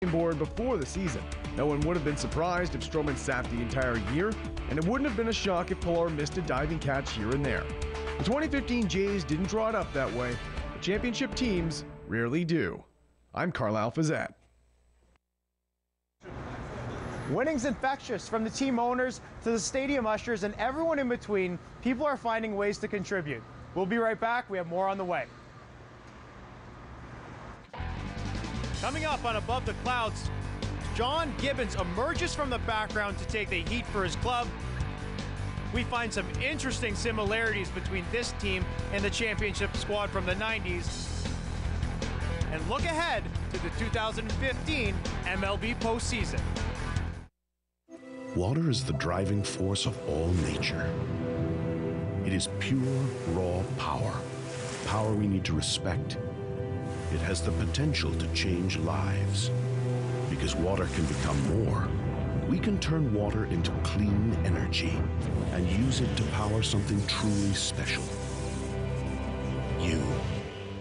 board before the season. No one would have been surprised if Stroman sat the entire year, and it wouldn't have been a shock if Pilar missed a diving catch here and there. The 2015 Jays didn't draw it up that way, but championship teams rarely do. I'm Carlisle Fazette. Winning's infectious. From the team owners to the stadium ushers and everyone in between, people are finding ways to contribute. We'll be right back. We have more on the way. Coming up on Above the Clouds, John Gibbons emerges from the background to take the heat for his club. We find some interesting similarities between this team and the championship squad from the 90s. And look ahead to the 2015 MLB postseason. Water is the driving force of all nature. It is pure, raw power. Power we need to respect. It has the potential to change lives. Because water can become more, we can turn water into clean energy and use it to power something truly special. You.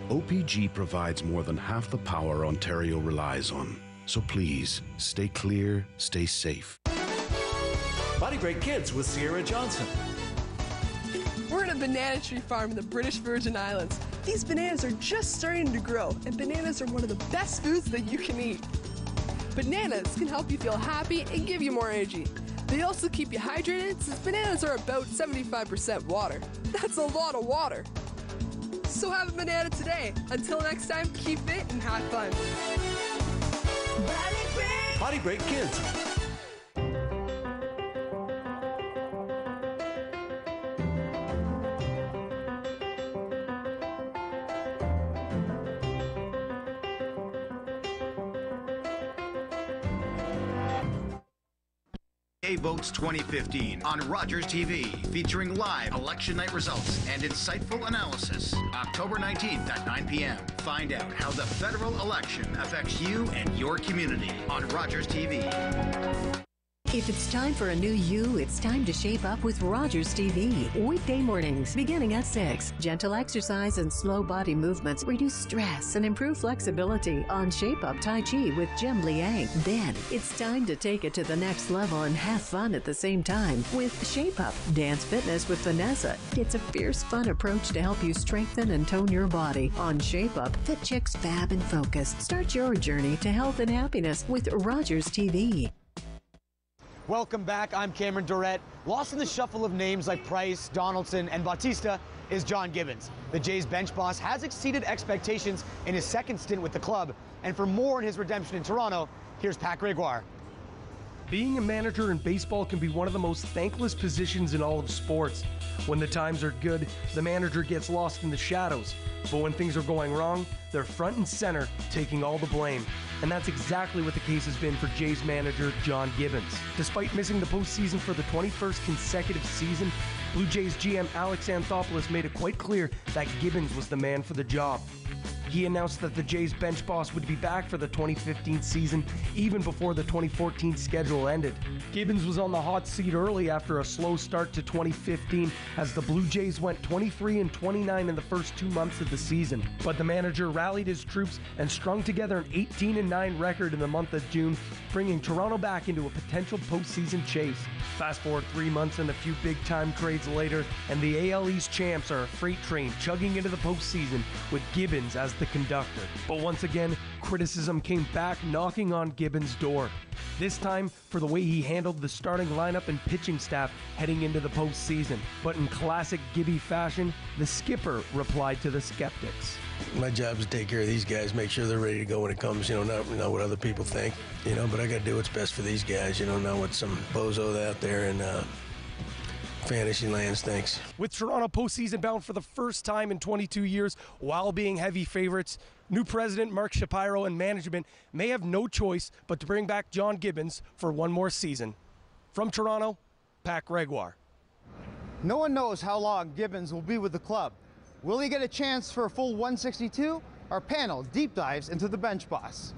OPG provides more than half the power Ontario relies on. So please, stay clear, stay safe. Body Break Kids with Sierra Johnson. We're at a banana tree farm in the British Virgin Islands. These bananas are just starting to grow, and bananas are one of the best foods that you can eat. Bananas can help you feel happy and give you more energy. They also keep you hydrated since bananas are about 75% water. That's a lot of water. So have a banana today. Until next time, keep fit and have fun. Body Break Kids. Votes 2015 on Rogers TV, featuring live election night results and insightful analysis. October 19th at 9 p.m. Find out how the federal election affects you and your community on Rogers TV. If it's time for a new you, it's time to shape up with Rogers TV. Weekday mornings, beginning at 6. Gentle exercise and slow body movements reduce stress and improve flexibility on Shape Up Tai Chi with Jim Liang. Then, it's time to take it to the next level and have fun at the same time with Shape Up Dance Fitness with Vanessa. It's a fierce, fun approach to help you strengthen and tone your body. On Shape Up, Fit Chicks Fab and Focus. Start your journey to health and happiness with Rogers TV. Welcome back. I'm Cameron Durrett. Lost in the shuffle of names like Price, Donaldson, and Bautista is John Gibbons. The Jays bench boss has exceeded expectations in his second stint with the club. And for more on his redemption in Toronto, here's Pat Gregoire. Being a manager in baseball can be one of the most thankless positions in all of sports. When the times are good, the manager gets lost in the shadows. But when things are going wrong, they're front and center, taking all the blame. And that's exactly what the case has been for Jays manager John Gibbons. Despite missing the postseason for the 21st consecutive season, Blue Jays GM Alex Anthopoulos made it quite clear that Gibbons was the man for the job. He announced that the Jays bench boss would be back for the 2015 season, even before the 2014 schedule ended. Gibbons was on the hot seat early after a slow start to 2015 as the Blue Jays went 23-29 in the first 2 months of the season. But the manager rallied his troops and strung together an 18-9 record in the month of June, bringing Toronto back into a potential postseason chase. Fast forward 3 months and a few big-time trades later, and the AL East champs are a freight train chugging into the postseason with Gibbons as the conductor. But once again, criticism came back knocking on Gibbons' door. This time for the way he handled the starting lineup and pitching staff heading into the postseason. But in classic Gibby fashion, the skipper replied to the skeptics. My job is to take care of these guys, make sure they're ready to go when it comes, not what other people think, but I got to do what's best for these guys, not what some bozo out there in fantasy lands thinks. With Toronto postseason bound for the first time in 22 years while being heavy favorites, new president Mark Shapiro and management may have no choice but to bring back John Gibbons for one more season. From Toronto, Pat Gregoire. No one knows how long Gibbons will be with the club. Will he get a chance for a full 162? Our panel deep dives into the bench boss.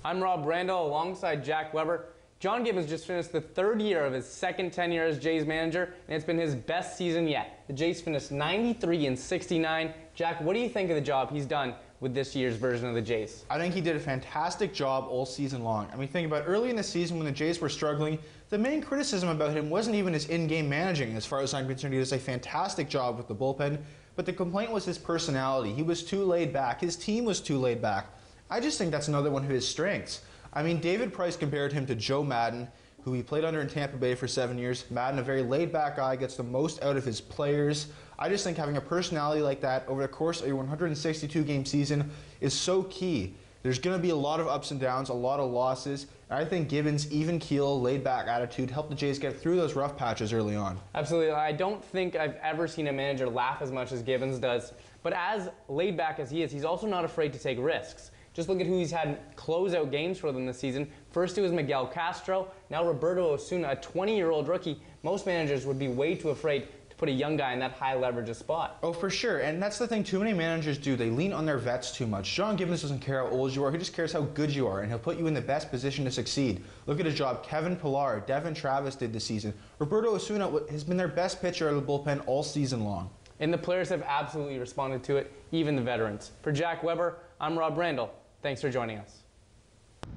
I'm Rob Randall alongside Jack Weber. John Gibbons just finished the third year of his second tenure as Jays manager, and it's been his best season yet. The Jays finished 93-69. Jack, what do you think of the job he's done with this year's version of the Jays? I think he did a fantastic job all season long. I mean, think about early in the season when the Jays were struggling, the main criticism about him wasn't even his in-game managing. As far as I'm concerned, he does a fantastic job with the bullpen, but the complaint was his personality. He was too laid back. His team was too laid back. I just think that's another one of his strengths. I mean, David Price compared him to Joe Madden, who he played under in Tampa Bay for 7 years. Madden, a very laid-back guy, gets the most out of his players. I just think having a personality like that over the course of a 162-game season is so key. There's going to be a lot of ups and downs, a lot of losses, and I think Gibbons' even-keel, laid-back attitude helped the Jays get through those rough patches early on. Absolutely. I don't think I've ever seen a manager laugh as much as Gibbons does, but as laid-back as he is, he's also not afraid to take risks. Just look at who he's had closeout games for them this season. First it was Miguel Castro, now Roberto Osuna, a 20-year-old rookie. Most managers would be way too afraid to put a young guy in that high leverage spot. Oh, for sure, and that's the thing too many managers do. They lean on their vets too much. John Gibbons doesn't care how old you are, he just cares how good you are, and he'll put you in the best position to succeed. Look at his job Kevin Pillar, Devin Travis did this season. Roberto Osuna has been their best pitcher out of the bullpen all season long. And the players have absolutely responded to it, even the veterans. For Jack Weber, I'm Rob Randall. Thanks for joining us.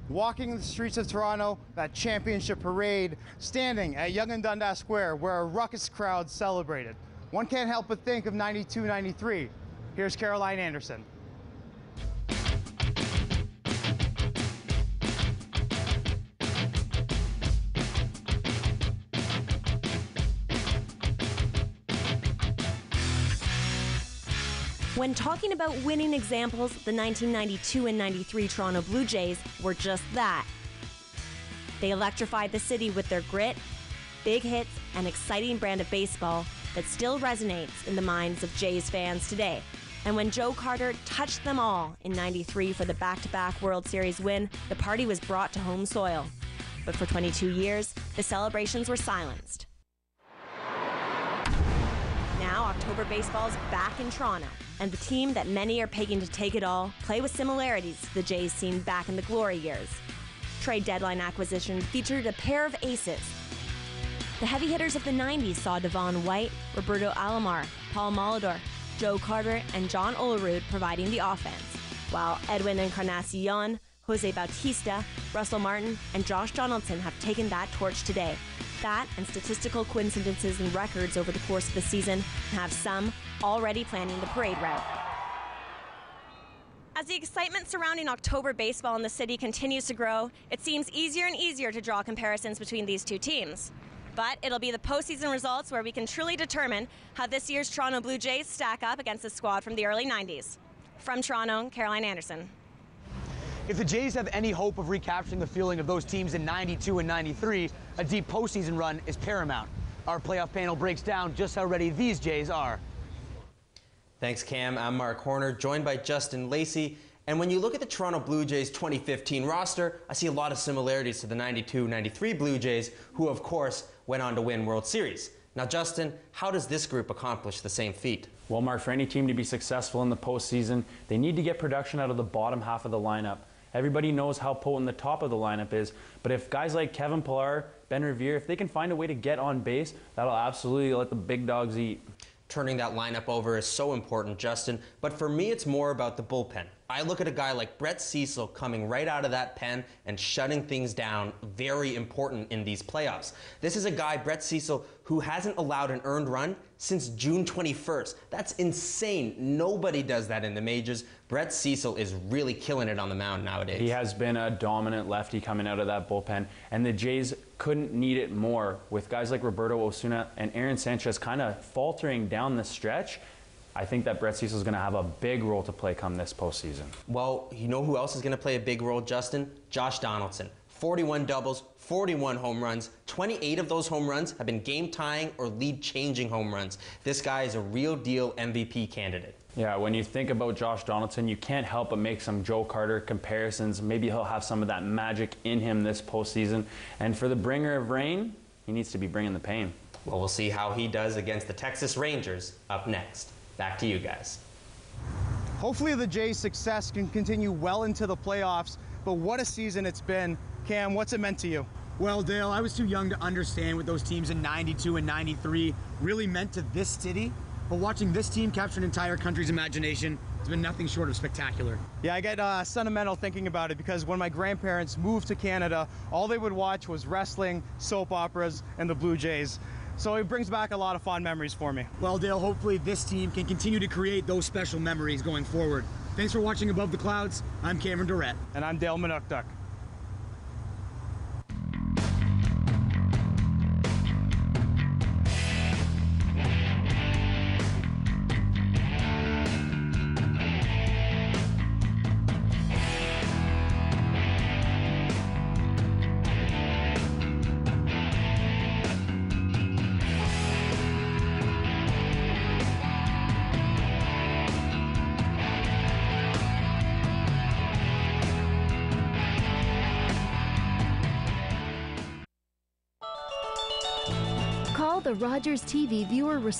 Walking the streets of Toronto, that championship parade, standing at Yonge and Dundas Square where a ruckus crowd celebrated. One can't help but think of 92-93. Here's Caroline Anderson. When talking about winning examples, the 1992 and 93 Toronto Blue Jays were just that. They electrified the city with their grit, big hits, and exciting brand of baseball that still resonates in the minds of Jays fans today. And when Joe Carter touched them all in 93 for the back-to-back World Series win, the party was brought to home soil. But for 22 years, the celebrations were silenced. Now October baseball is back in Toronto, and the team that many are pegging to take it all play with similarities to the Jays seen back in the glory years. Trade deadline acquisition featured a pair of aces. The heavy hitters of the 90s saw Devon White, Roberto Alomar, Paul Molitor, Joe Carter, and John Olerud providing the offense, while Edwin Encarnacion, Jose Bautista, Russell Martin, and Josh Donaldson have taken that torch today. That and statistical coincidences and records over the course of the season have some already planning the parade route. As the excitement surrounding October baseball in the city continues to grow, it seems easier and easier to draw comparisons between these two teams. But it'll be the postseason results where we can truly determine how this year's Toronto Blue Jays stack up against the squad from the early 90s. From Toronto, Caroline Anderson. If the Jays have any hope of recapturing the feeling of those teams in 92 and 93, a deep postseason run is paramount. Our playoff panel breaks down just how ready these Jays are. Thanks, Cam. I'm Mark Horner, joined by Justin Lacey. And when you look at the Toronto Blue Jays 2015 roster, I see a lot of similarities to the 92-93 Blue Jays, who, of course, went on to win World Series. Now, Justin, how does this group accomplish the same feat? Well, Mark, for any team to be successful in the postseason, they need to get production out of the bottom half of the lineup. Everybody knows how potent the top of the lineup is, but if guys like Kevin Pillar, Ben Revere, if they can find a way to get on base, that'll absolutely let the big dogs eat. Turning that lineup over is so important, Justin, but for me it's more about the bullpen. I look at a guy like Brett Cecil coming right out of that pen and shutting things down, very important in these playoffs. This is a guy, Brett Cecil, who hasn't allowed an earned run since June 21st. That's insane. Nobody does that in the majors. Brett Cecil is really killing it on the mound nowadays. He has been a dominant lefty coming out of that bullpen, and the Jays couldn't need it more with guys like Roberto Osuna and Aaron Sanchez kind of faltering down the stretch. I think that Brett Cecil is going to have a big role to play come this postseason. Well, you know who else is going to play a big role, Justin? Josh Donaldson. 41 doubles, 41 home runs. 28 of those home runs have been game-tying or lead-changing home runs. This guy is a real-deal MVP candidate. Yeah, when you think about Josh Donaldson, you can't help but make some Joe Carter comparisons. Maybe he'll have some of that magic in him this postseason. And for the bringer of rain, he needs to be bringing the pain. Well, we'll see how he does against the Texas Rangers up next. Back to you guys. Hopefully the Jays' success can continue well into the playoffs, but what a season it's been. Cam, what's it meant to you? Well, Dale, I was too young to understand what those teams in 92 and 93 really meant to this city, but watching this team capture an entire country's imagination It's been nothing short of spectacular. Yeah, I get sentimental thinking about it because when my grandparents moved to Canada, all they would watch was wrestling, soap operas, and the Blue Jays. So it brings back a lot of fond memories for me. Well, Dale, hopefully this team can continue to create those special memories going forward. Thanks for watching Above the Clouds. I'm Cameron Durrett. And I'm Dale Manukduk. Call the Rogers TV viewer response